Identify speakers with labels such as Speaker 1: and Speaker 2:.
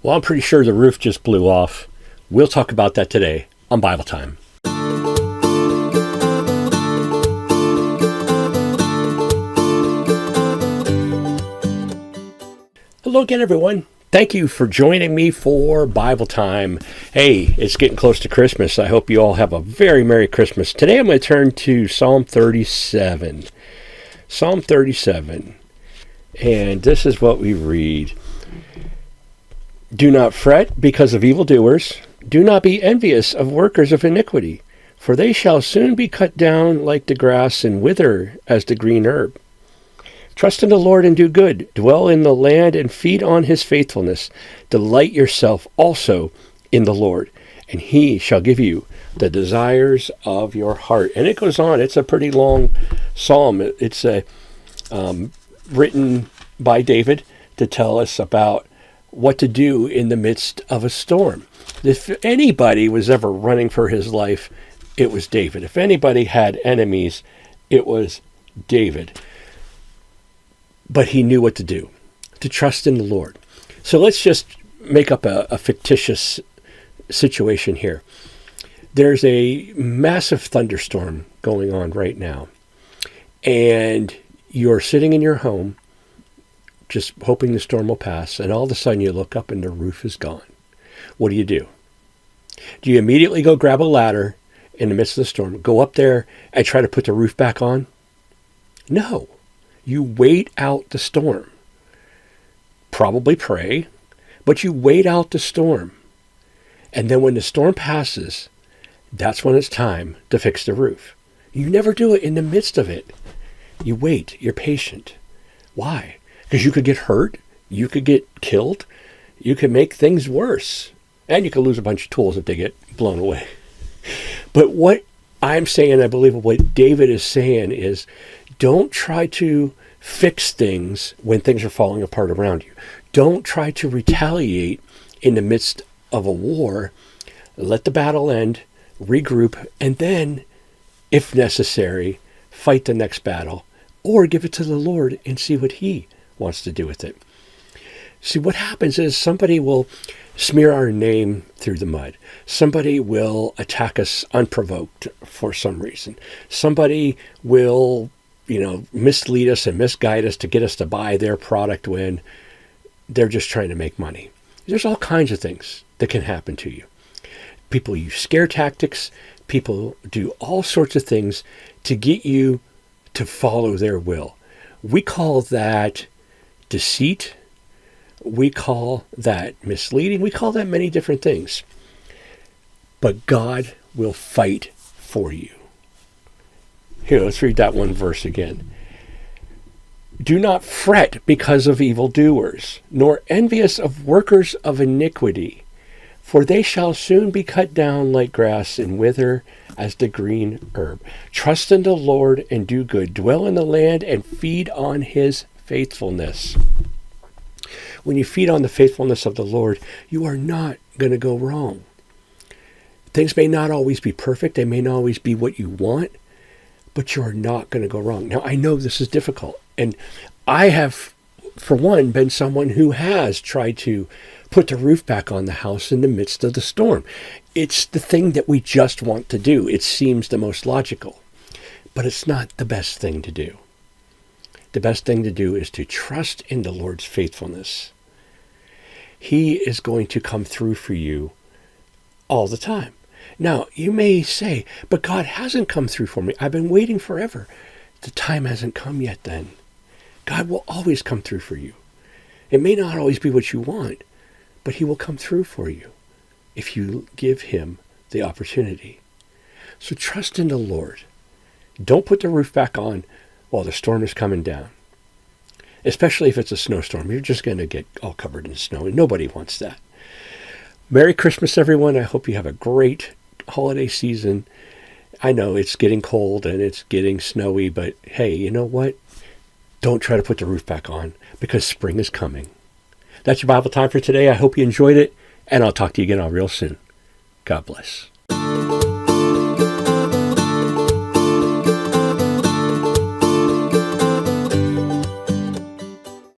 Speaker 1: Well, I'm pretty sure the roof just blew off. We'll talk about that today on Bible Time. Hello again, everyone. Thank you for joining me for Bible Time. Hey, it's getting close to Christmas. I hope you all have a very Merry Christmas. Today I'm going to turn to Psalm 37. Psalm 37. And this is what we read. Do not fret because of evildoers. Do not be envious of workers of iniquity, for they shall soon be cut down like the grass and wither as the green herb. Trust in the Lord and do good. Dwell in the land and feed on his faithfulness. Delight yourself also in the Lord, and he shall give you the desires of your heart. And it goes on. It's a pretty long psalm. It's written by David to tell us about what to do in the midst of a storm. If anybody was ever running for his life, it was David. If anybody had enemies, it was David. But he knew what to do, to trust in the Lord. So let's just make up a fictitious situation here. There's a massive thunderstorm going on right now, and you're sitting in your home just hoping the storm will pass, and all of a sudden you look up and the roof is gone. What do? Do you immediately go grab a ladder in the midst of the storm, go up there and try to put the roof back on? No. You wait out the storm. Probably pray, but you wait out the storm. And then when the storm passes, that's when it's time to fix the roof. You never do it in the midst of it. You wait. You're patient. Why? Because you could get hurt, you could get killed, you could make things worse, and you could lose a bunch of tools if they get blown away. But what I'm saying, I believe what David is saying is, don't try to fix things when things are falling apart around you. Don't try to retaliate in the midst of a war. Let the battle end, regroup, and then, if necessary, fight the next battle, or give it to the Lord and see what he wants to do with it. See, what happens is somebody will smear our name through the mud. Somebody will attack us unprovoked for some reason. Somebody will, mislead us and misguide us to get us to buy their product when they're just trying to make money. There's all kinds of things that can happen to you. People use scare tactics. People do all sorts of things to get you to follow their will. We call that deceit. We call that misleading. We call that many different things. But God will fight for you. Here, let's read that one verse again. Do not fret because of evildoers, nor envious of workers of iniquity, for they shall soon be cut down like grass and wither as the green herb. Trust in the Lord and do good. Dwell in the land and feed on his faithfulness. When you feed on the faithfulness of the Lord, you are not going to go wrong. Things may not always be perfect. They may not always be what you want, but you're not going to go wrong. Now, I know this is difficult, and I have, for one, been someone who has tried to put the roof back on the house in the midst of the storm. It's the thing that we just want to do. It seems the most logical, but it's not the best thing to do. The best thing to do is to trust in the Lord's faithfulness. He is going to come through for you all the time. Now, you may say, but God hasn't come through for me. I've been waiting forever. The time hasn't come yet then. God will always come through for you. It may not always be what you want, but he will come through for you if you give him the opportunity. So trust in the Lord. Don't put the roof back on while the storm is coming down. Especially if it's a snowstorm. You're just going to get all covered in snow, and nobody wants that. Merry Christmas, everyone. I hope you have a great holiday season. I know it's getting cold and it's getting snowy, but hey, you know what? Don't try to put the roof back on, because spring is coming. That's your Bible time for today. I hope you enjoyed it, and I'll talk to you again all real soon. God bless.